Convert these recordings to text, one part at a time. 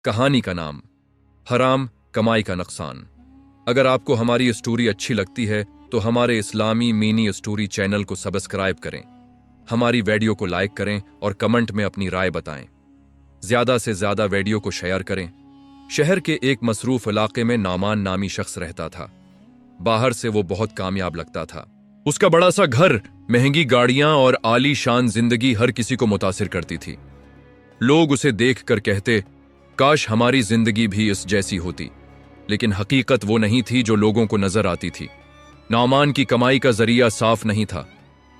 कहानी का नाम हराम कमाई का नुकसान। अगर आपको हमारी स्टोरी अच्छी लगती है तो हमारे इस्लामी मिनी स्टोरी चैनल को सब्सक्राइब करें, हमारी वीडियो को लाइक करें और कमेंट में अपनी राय बताएं। ज्यादा से ज्यादा वीडियो को शेयर करें। शहर के एक मसरूफ इलाके में नामान नामी शख्स रहता था। बाहर से वो बहुत कामयाब लगता था। उसका बड़ा सा घर, महंगी गाड़ियां और आली शान जिंदगी हर किसी को मुतासिर करती थी। लोग उसे देखकर कहते, काश हमारी जिंदगी भी इस जैसी होती। लेकिन हकीकत वो नहीं थी जो लोगों को नजर आती थी। नामान की कमाई का जरिया साफ नहीं था।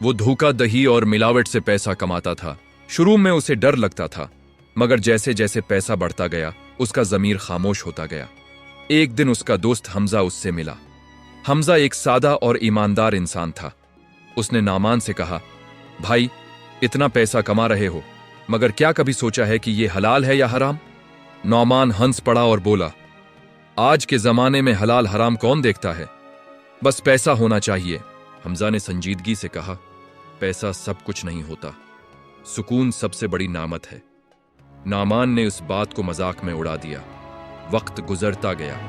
वो धोखा दही और मिलावट से पैसा कमाता था। शुरू में उसे डर लगता था, मगर जैसे जैसे पैसा बढ़ता गया उसका जमीर खामोश होता गया। एक दिन उसका दोस्त हमजा उससे मिला। हमजा एक सादा और ईमानदार इंसान था। उसने नामान से कहा, भाई, इतना पैसा कमा रहे हो, मगर क्या कभी सोचा है कि ये हलाल है या हराम? नामान हंस पड़ा और बोला, आज के जमाने में हलाल हराम कौन देखता है, बस पैसा होना चाहिए। हमजा ने संजीदगी से कहा, पैसा सब कुछ नहीं होता, सुकून सबसे बड़ी नामत है। नामान ने उस बात को मजाक में उड़ा दिया। वक्त गुजरता गया।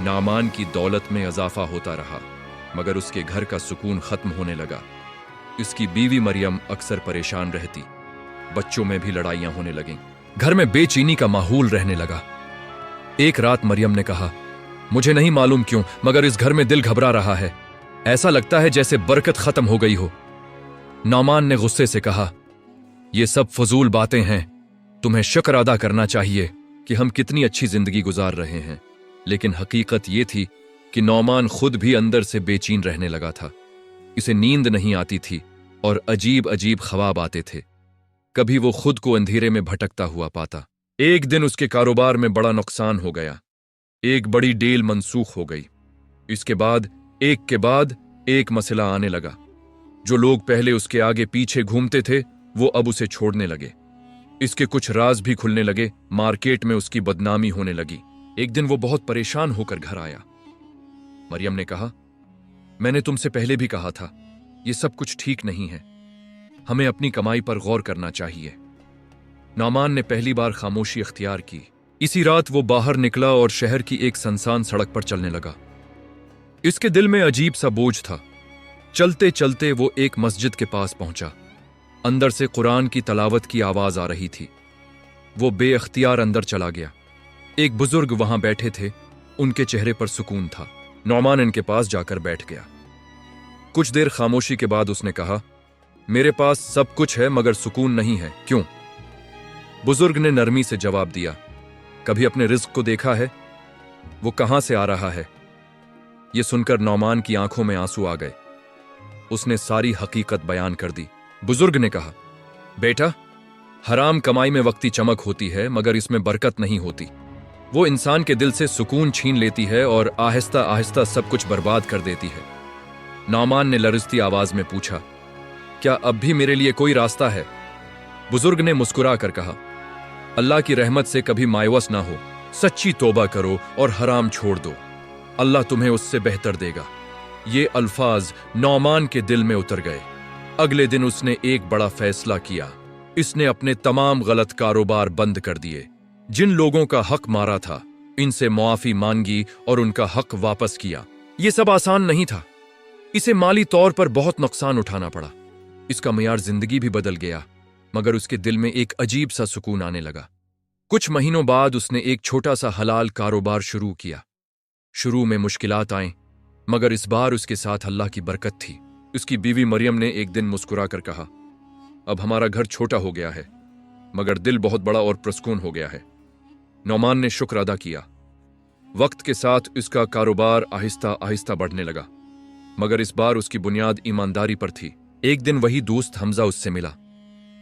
नामान की दौलत में इजाफा होता रहा, मगर उसके घर का सुकून खत्म होने लगा। उसकी बीवी मरियम अक्सर परेशान रहती। बच्चों में भी लड़ाइयां होने लगीं। घर में बेचैनी का माहौल रहने लगा। एक रात मरियम ने कहा, मुझे नहीं मालूम क्यों, मगर इस घर में दिल घबरा रहा है। ऐसा लगता है जैसे बरकत खत्म हो गई हो। नामान ने गुस्से से कहा, ये सब फजूल बातें हैं। तुम्हें शुक्र अदा करना चाहिए कि हम कितनी अच्छी जिंदगी गुजार रहे हैं। लेकिन हकीकत ये थी कि नौमान खुद भी अंदर से बेचैन रहने लगा था। इसे नींद नहीं आती थी और अजीब अजीब ख्वाब आते थे। कभी वो खुद को अंधेरे में भटकता हुआ पाता। एक दिन उसके कारोबार में बड़ा नुकसान हो गया। एक बड़ी डील मनसूख हो गई। इसके बाद एक के बाद एक मसला आने लगा। जो लोग पहले उसके आगे पीछे घूमते थे वो अब उसे छोड़ने लगे। इसके कुछ राज भी खुलने लगे। मार्केट में उसकी बदनामी होने लगी। एक दिन वो बहुत परेशान होकर घर आया। मरियम ने कहा, मैंने तुमसे पहले भी कहा था, ये सब कुछ ठीक नहीं है। हमें अपनी कमाई पर गौर करना चाहिए। नामान ने पहली बार खामोशी इख्तियार की। इसी रात वो बाहर निकला और शहर की एक सुनसान सड़क पर चलने लगा। इसके दिल में अजीब सा बोझ था। चलते चलते वो एक मस्जिद के पास पहुंचा। अंदर से कुरान की तलावत की आवाज आ रही थी। वो बेअख्तियार अंदर चला गया। एक बुजुर्ग वहां बैठे थे। उनके चेहरे पर सुकून था। नौमान इनके पास जाकर बैठ गया। कुछ देर खामोशी के बाद उसने कहा, मेरे पास सब कुछ है मगर सुकून नहीं है, क्यों? बुजुर्ग ने नरमी से जवाब दिया, कभी अपने रिज्क को देखा है? वो कहां से आ रहा है? यह सुनकर नौमान की आंखों में आंसू आ गए। उसने सारी हकीकत बयान कर दी। बुजुर्ग ने कहा, बेटा, हराम कमाई में वक्ती चमक होती है मगर इसमें बरकत नहीं होती। वो इंसान के दिल से सुकून छीन लेती है और आहिस्ता आहिस्ता सब कुछ बर्बाद कर देती है। नौमान ने लरजती आवाज में पूछा, क्या अब भी मेरे लिए कोई रास्ता है? बुजुर्ग ने मुस्कुरा कर कहा, अल्लाह की रहमत से कभी मायूस ना हो। सच्ची तौबा करो और हराम छोड़ दो। अल्लाह तुम्हें उससे बेहतर देगा। ये अल्फाज नौमान के दिल में उतर गए। अगले दिन उसने एक बड़ा फैसला किया। इसने अपने तमाम गलत कारोबार बंद कर दिए। जिन लोगों का हक मारा था, इनसे मुआफी मांगी और उनका हक वापस किया। ये सब आसान नहीं था। इसे माली तौर पर बहुत नुकसान उठाना पड़ा। इसका मियार जिंदगी भी बदल गया, मगर उसके दिल में एक अजीब सा सुकून आने लगा। कुछ महीनों बाद उसने एक छोटा सा हलाल कारोबार शुरू किया। शुरू में मुश्किलात आए, मगर इस बार उसके साथ अल्लाह की बरकत थी। उसकी बीवी मरियम ने एक दिन मुस्कुरा कर कहा, अब हमारा घर छोटा हो गया है, मगर दिल बहुत बड़ा और प्रसकून हो गया है। नौमान ने शुक्र अदा किया। वक्त के साथ उसका कारोबार आहिस्ता आहिस्ता बढ़ने लगा, मगर इस बार उसकी बुनियाद ईमानदारी पर थी। एक दिन वही दोस्त हमजा उससे मिला।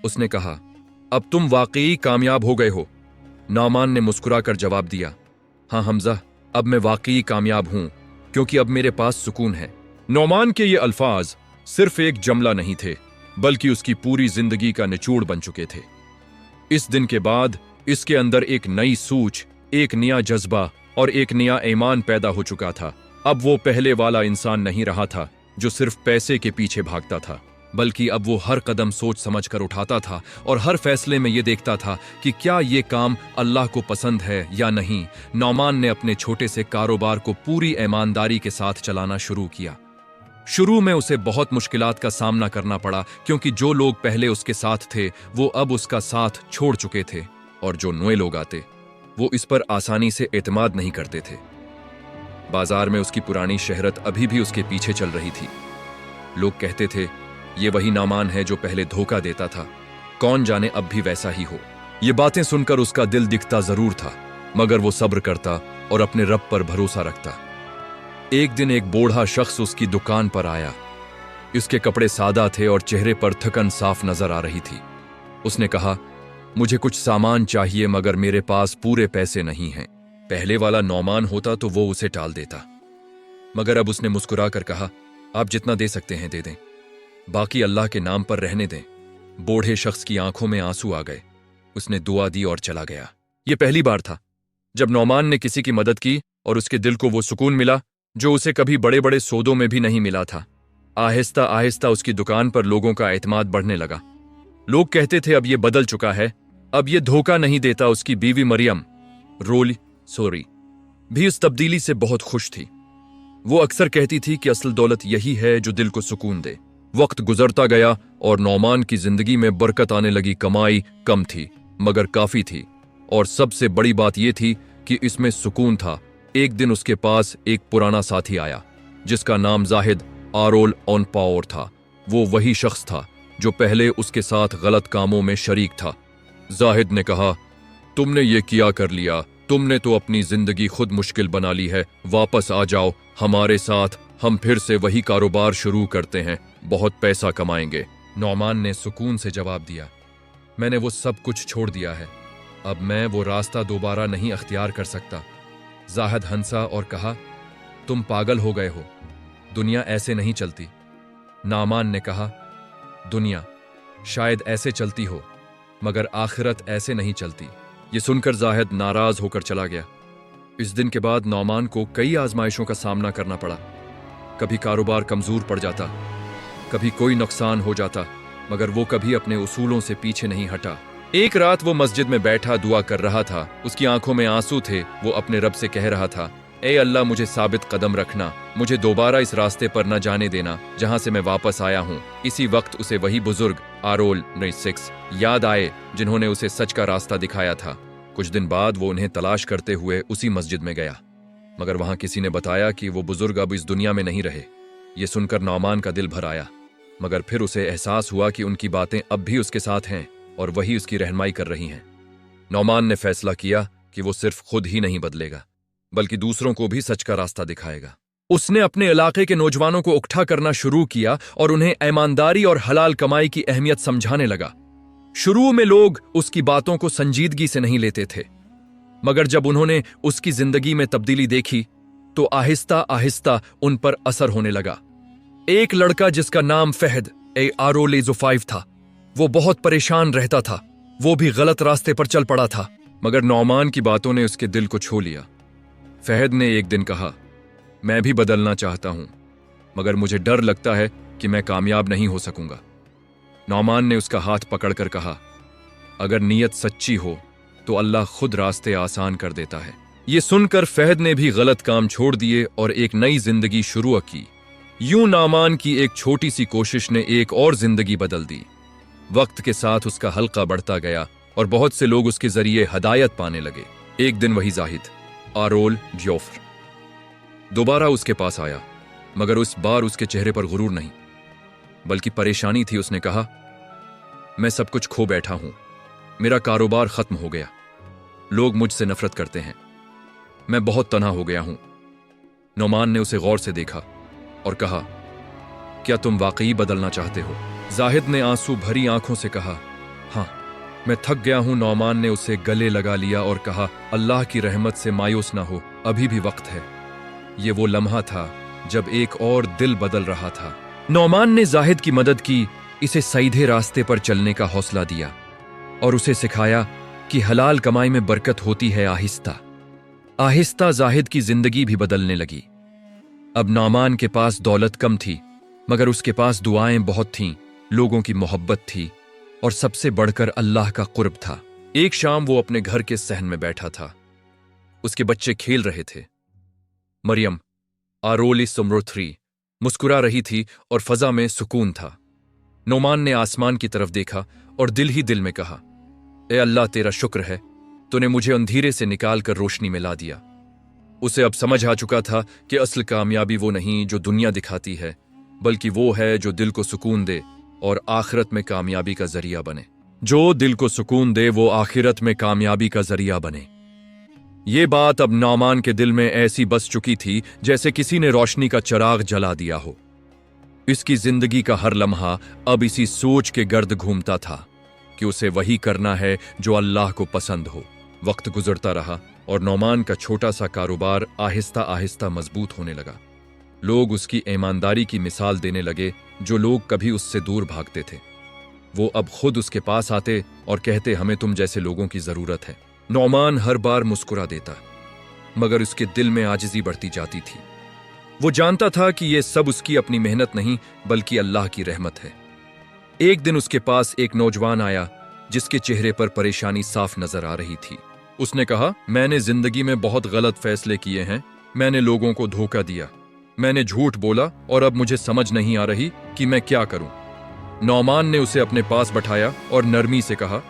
उसने कहा, अब तुम वाकई कामयाब हो गए हो? नौमान ने मुस्कुराकर जवाब दिया, हाँ हमजा, अब मैं वाकई कामयाब हूं, क्योंकि अब मेरे पास सुकून है। नौमान के ये अल्फाज सिर्फ एक जुमला नहीं थे, बल्कि उसकी पूरी जिंदगी का निचोड़ बन चुके थे। इस दिन के बाद इसके अंदर एक नई सूझ, एक नया जज्बा और एक नया ईमान पैदा हो चुका था। अब वो पहले वाला इंसान नहीं रहा था जो सिर्फ पैसे के पीछे भागता था। बल्कि अब वो हर कदम सोच समझ कर उठाता था और हर फैसले में ये देखता था कि क्या ये काम अल्लाह को पसंद है या नहीं। नौमान ने अपने छोटे से कारोबार को पूरी ईमानदारी के साथ चलाना शुरू किया। शुरू में उसे बहुत मुश्किलात का सामना करना पड़ा, क्योंकि जो लोग पहले उसके साथ थे वो अब उसका साथ छोड़ चुके थे, और जो नए लोग आते वो इस पर आसानी से एतमाद नहीं करते थे। बाजार में उसकी पुरानी शहरत अभी भी उसके पीछे चल रही थी। लोग कहते थे, ये वही नौमान है जो पहले धोखा देता था, कौन जाने अब भी वैसा ही हो। ये बातें सुनकर उसका दिल दिखता जरूर था, मगर वो सब्र करता और अपने रब पर भरोसा रखता। एक दिन एक बूढ़ा शख्स उसकी दुकान पर आया। उसके कपड़े सादा थे और चेहरे पर थकन साफ नजर आ रही थी। उसने कहा, मुझे कुछ सामान चाहिए मगर मेरे पास पूरे पैसे नहीं हैं। पहले वाला नौमान होता तो वो उसे टाल देता, मगर अब उसने मुस्कुरा कर कहा, आप जितना दे सकते हैं दे दें, बाकी अल्लाह के नाम पर रहने दें। बूढ़े शख्स की आंखों में आंसू आ गए। उसने दुआ दी और चला गया। यह पहली बार था जब नौमान ने किसी की मदद की और उसके दिल को वो सुकून मिला जो उसे कभी बड़े बड़े सौदों में भी नहीं मिला था। आहिस्ता आहिस्ता उसकी दुकान पर लोगों का एतमाद बढ़ने लगा। लोग कहते थे अब ये बदल चुका है, अब ये धोखा नहीं देता। उसकी बीवी मरियम भी उस तब्दीली से बहुत खुश थी। वो अक्सर कहती थी कि असल दौलत यही है जो दिल को सुकून दे। वक्त गुजरता गया और नौमान की जिंदगी में बरकत आने लगी। कमाई कम थी मगर काफी थी, और सबसे बड़ी बात यह थी कि इसमें सुकून था। एक दिन उसके पास एक पुराना साथी आया जिसका नाम जाहिद आरोल ऑन पावर था। वो वही शख्स था जो पहले उसके साथ गलत कामों में शरीक था। जाहिद ने कहा, तुमने ये किया कर लिया, तुमने तो अपनी जिंदगी खुद मुश्किल बना ली है। वापस आ जाओ हमारे साथ, हम फिर से वही कारोबार शुरू करते हैं, बहुत पैसा कमाएंगे। नौमान ने सुकून से जवाब दिया, मैंने वो सब कुछ छोड़ दिया है, अब मैं वो रास्ता दोबारा नहीं अख्तियार कर सकता। जाहिद हंसा और कहा, तुम पागल हो गए हो, दुनिया ऐसे नहीं चलती। नौमान ने कहा, दुनिया शायद ऐसे चलती हो मगर आखिरत ऐसे नहीं चलती। ये सुनकर जाहिद नाराज होकर चला गया। इस दिन के बाद नौमान को कई आजमाइशों का सामना करना पड़ा। कभी कारोबार कमजोर पड़ जाता, कभी कोई नुकसान हो जाता, मगर वो कभी अपने उसूलों से पीछे नहीं हटा। एक रात वो मस्जिद में बैठा दुआ कर रहा था। उसकी आंखों में आंसू थे। वो अपने रब से कह रहा था, ए अल्लाह, मुझे साबित कदम रखना, मुझे दोबारा इस रास्ते पर न जाने देना जहां से मैं वापस आया हूं। इसी वक्त उसे वही बुजुर्ग आरोल 6 याद आए जिन्होंने उसे सच का रास्ता दिखाया था। कुछ दिन बाद वो उन्हें तलाश करते हुए उसी मस्जिद में गया, मगर वहां किसी ने बताया कि वो बुजुर्ग अब इस दुनिया में नहीं रहे। ये सुनकर नौमान का दिल भर आया, मगर फिर उसे एहसास हुआ कि उनकी बातें अब भी उसके साथ हैं और वही उसकी रहनुमाई कर रही हैं। नौमान ने फैसला किया कि वो सिर्फ खुद ही नहीं बदलेगा बल्कि दूसरों को भी सच का रास्ता दिखाएगा। उसने अपने इलाके के नौजवानों को इकट्ठा करना शुरू किया और उन्हें ईमानदारी और हलाल कमाई की अहमियत समझाने लगा। शुरू में लोग उसकी बातों को संजीदगी से नहीं लेते थे, मगर जब उन्होंने उसकी जिंदगी में तब्दीली देखी तो आहिस्ता आहिस्ता उन पर असर होने लगा। एक लड़का जिसका नाम फहद आरोल 5 था, वो बहुत परेशान रहता था। वो भी गलत रास्ते पर चल पड़ा था, मगर नौमान की बातों ने उसके दिल को छू लिया। फहद ने एक दिन कहा, मैं भी बदलना चाहता हूं, मगर मुझे डर लगता है कि मैं कामयाब नहीं हो सकूंगा। नौमान ने उसका हाथ पकड़कर कहा, अगर नीयत सच्ची हो तो अल्लाह खुद रास्ते आसान कर देता है। ये सुनकर फहद ने भी गलत काम छोड़ दिए और एक नई जिंदगी शुरू की। यूं नौमान की एक छोटी सी कोशिश ने एक और जिंदगी बदल दी। वक्त के साथ उसका हल्का बढ़ता गया और बहुत से लोग उसके जरिए हदायत पाने लगे। एक दिन वही जाहिद आरोल जोफ्र दोबारा उसके पास आया, मगर उस बार उसके चेहरे पर गुरूर नहीं बल्कि परेशानी थी। उसने कहा, मैं सब कुछ खो बैठा हूं, मेरा कारोबार खत्म हो गया, लोग मुझसे नफरत करते हैं, मैं बहुत तन्हा हो गया हूं। नौमान ने उसे गौर से देखा और कहा, क्या तुम वाकई बदलना चाहते हो? जाहिद ने आंसू भरी आंखों से कहा, हां, मैं थक गया हूं। नौमान ने उसे गले लगा लिया और कहा, अल्लाह की रहमत से मायूस ना हो, अभी भी वक्त है। ये वो लम्हा था जब एक और दिल बदल रहा था। नौमान ने जाहिद की मदद की, इसे सीधे रास्ते पर चलने का हौसला दिया और उसे सिखाया कि हलाल कमाई में बरकत होती है। आहिस्ता आहिस्ता जाहिद की जिंदगी भी बदलने लगी। अब नौमान के पास दौलत कम थी, मगर उसके पास दुआएं बहुत थीं। लोगों की मोहब्बत थी और सबसे बढ़कर अल्लाह का कुर्ब था। एक शाम वो अपने घर के सहन में बैठा था। उसके बच्चे खेल रहे थे। मरियम आरोली सुमरुथरी मुस्कुरा रही थी और फजा में सुकून था। नोमान ने आसमान की तरफ देखा और दिल ही दिल में कहा, ए अल्लाह तेरा शुक्र है, तूने मुझे अंधेरे से निकाल कर रोशनी में ला दिया। उसे अब समझ आ चुका था कि असल कामयाबी वो नहीं जो दुनिया दिखाती है, बल्कि वो है जो दिल को सुकून दे और आखिरत में कामयाबी का जरिया बने। जो दिल को सुकून दे वो आखिरत में कामयाबी का जरिया बने। ये बात अब नौमान के दिल में ऐसी बस चुकी थी जैसे किसी ने रोशनी का चिराग जला दिया हो। इसकी जिंदगी का हर लम्हा अब इसी सोच के गर्द घूमता था कि उसे वही करना है जो अल्लाह को पसंद हो। वक्त गुजरता रहा और नौमान का छोटा सा कारोबार आहिस्ता आहिस्ता मजबूत होने लगा। लोग उसकी ईमानदारी की मिसाल देने लगे जो लोग कभी उससे दूर भागते थे। वो अब खुद उसके पास आते और कहते, हमें तुम जैसे लोगों की जरूरत है। नौमान हर बार मुस्कुरा देता, मगर उसके दिल में आजिज़ी बढ़ती जाती थी। वो जानता था कि ये सब उसकी अपनी मेहनत नहीं बल्कि अल्लाह की रहमत है। एक दिन उसके पास एक नौजवान आया जिसके चेहरे पर परेशानी साफ नजर आ रही थी। उसने कहा, मैंने जिंदगी में बहुत गलत फैसले किए हैं। मैंने लोगों को धोखा दिया, मैंने झूठ बोला और अब मुझे समझ नहीं आ रही कि मैं क्या करूं। नौमान ने उसे अपने पास बैठाया और नरमी से कहा,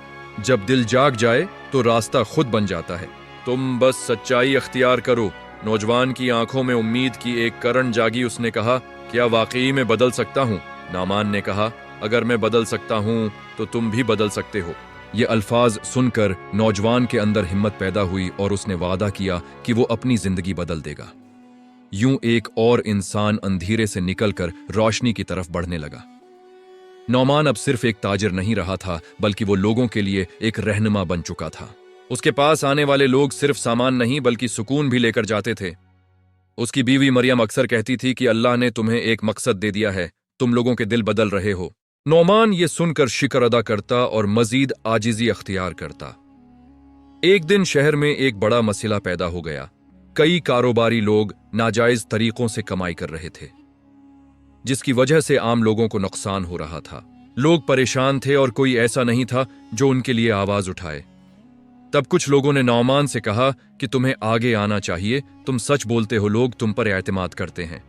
जब दिल जाग जाए तो रास्ता खुद बन जाता है, तुम बस सच्चाई अख्तियार करो। नौजवान की आंखों में उम्मीद की एक किरण जागी। उसने कहा, क्या वाकई में बदल सकता हूँ? नौमान ने कहा, अगर मैं बदल सकता हूँ तो तुम भी बदल सकते हो। ये अल्फाज सुनकर नौजवान के अंदर हिम्मत पैदा हुई और उसने वादा किया कि वो अपनी जिंदगी बदल देगा। यूं एक और इंसान अंधेरे से निकलकर रोशनी की तरफ बढ़ने लगा। नौमान अब सिर्फ एक ताजिर नहीं रहा था, बल्कि वो लोगों के लिए एक रहनुमा बन चुका था। उसके पास आने वाले लोग सिर्फ सामान नहीं बल्कि सुकून भी लेकर जाते थे। उसकी बीवी मरियम अक्सर कहती थी कि अल्लाह ने तुम्हें एक मकसद दे दिया है, तुम लोगों के दिल बदल रहे हो। नौमान ये सुनकर शिक्र अदा करता और मजीद आजिज़ी अख्तियार करता। एक दिन शहर में एक बड़ा मसला पैदा हो गया। कई कारोबारी लोग नाजायज तरीकों से कमाई कर रहे थे, जिसकी वजह से आम लोगों को नुकसान हो रहा था। लोग परेशान थे और कोई ऐसा नहीं था जो उनके लिए आवाज उठाए। तब कुछ लोगों ने नौमान से कहा कि तुम्हें आगे आना चाहिए, तुम सच बोलते हो, लोग तुम पर एतमाद करते हैं।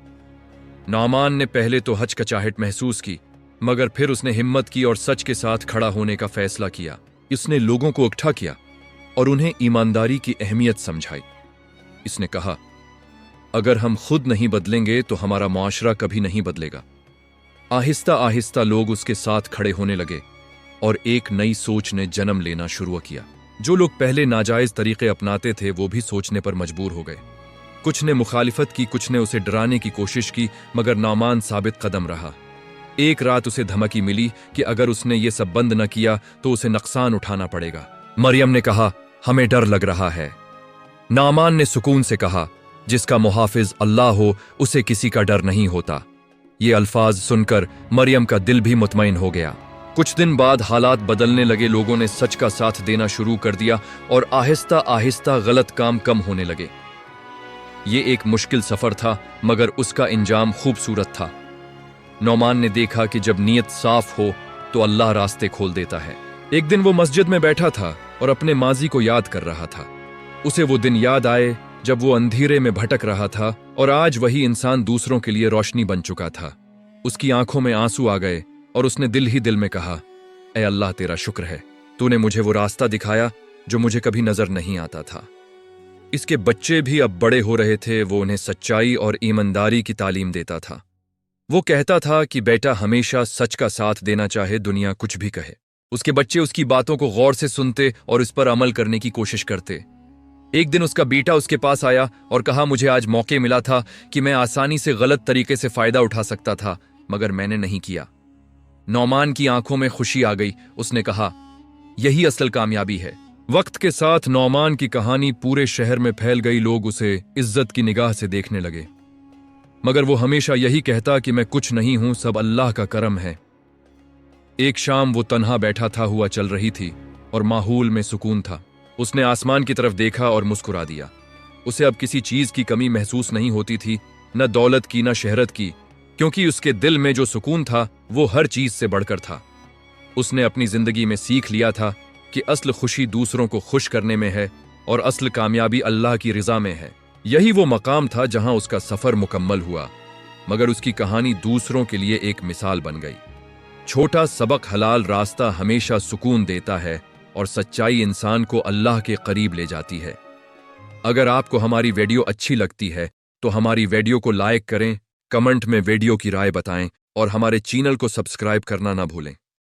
नौमान ने पहले तो हचकचाहट महसूस की, मगर फिर उसने हिम्मत की और सच के साथ खड़ा होने का फैसला किया। इसने लोगों को इकट्ठा किया और उन्हें ईमानदारी की अहमियत समझाई। इसने कहा, अगर हम खुद नहीं बदलेंगे तो हमारा मुआशरा कभी नहीं बदलेगा। आहिस्ता आहिस्ता लोग उसके साथ खड़े होने लगे और एक नई सोच ने जन्म लेना शुरू किया। जो लोग पहले नाजायज तरीके अपनाते थे वो भी सोचने पर मजबूर हो गए। कुछ ने मुखालिफत की, कुछ ने उसे डराने की कोशिश की, मगर नौमान साबित कदम रहा। एक रात उसे धमकी मिली कि अगर उसने ये सब बंद न किया तो उसे नुकसान उठाना पड़ेगा। मरियम ने कहा, हमें डर लग रहा है। नौमान ने सुकून से कहा, जिसका मुहाफिज अल्लाह हो उसे किसी का डर नहीं होता। ये अल्फाज सुनकर मरियम का दिल भी मुतमईन हो गया। कुछ दिन बाद हालात बदलने लगे। लोगों ने सच का साथ देना शुरू कर दिया और आहिस्ता आहिस्ता गलत काम कम होने लगे। ये एक मुश्किल सफर था, मगर उसका इंजाम खूबसूरत था। नौमान ने देखा कि जब नीयत साफ हो तो अल्लाह रास्ते खोल देता है। एक दिन वो मस्जिद में बैठा था और अपने माजी को याद कर रहा था। उसे वो दिन याद आए जब वो अंधेरे में भटक रहा था और आज वही इंसान दूसरों के लिए रोशनी बन चुका था। उसकी आंखों में आंसू आ गए और उसने दिल ही दिल में कहा, ऐ अल्लाह तेरा शुक्र है, तूने मुझे वो रास्ता दिखाया जो मुझे कभी नजर नहीं आता था। इसके बच्चे भी अब बड़े हो रहे थे। वो उन्हें सच्चाई और ईमानदारी की तालीम देता था। वो कहता था कि बेटा हमेशा सच का साथ देना, चाहे दुनिया कुछ भी कहे। उसके बच्चे उसकी बातों को गौर से सुनते और इस पर अमल करने की कोशिश करते। एक दिन उसका बेटा उसके पास आया और कहा, मुझे आज मौके मिला था कि मैं आसानी से गलत तरीके से फायदा उठा सकता था, मगर मैंने नहीं किया। नौमान की आंखों में खुशी आ गई। उसने कहा, यही असल कामयाबी है। वक्त के साथ नौमान की कहानी पूरे शहर में फैल गई। लोग उसे इज्जत की निगाह से देखने लगे, मगर वो हमेशा यही कहता कि मैं कुछ नहीं हूं, सब अल्लाह का करम है। एक शाम वो तन्हा बैठा था, हुआ चल रही थी और माहौल में सुकून था। उसने आसमान की तरफ देखा और मुस्कुरा दिया। उसे अब किसी चीज की कमी महसूस नहीं होती थी, न दौलत की न शहरत की, क्योंकि उसके दिल में जो सुकून था वो हर चीज से बढ़कर था। उसने अपनी जिंदगी में सीख लिया था कि असल खुशी दूसरों को खुश करने में है और असल कामयाबी अल्लाह की रिजा में है। यही वो मकाम था जहां उसका सफर मुकम्मल हुआ, मगर उसकी कहानी दूसरों के लिए एक मिसाल बन गई। छोटा सबक हलाल रास्ता हमेशा सुकून देता है और सच्चाई इंसान को अल्लाह के करीब ले जाती है। अगर आपको हमारी वीडियो अच्छी लगती है तो हमारी वीडियो को लाइक करें, कमेंट में वीडियो की राय बताएं और हमारे चैनल को सब्सक्राइब करना ना भूलें।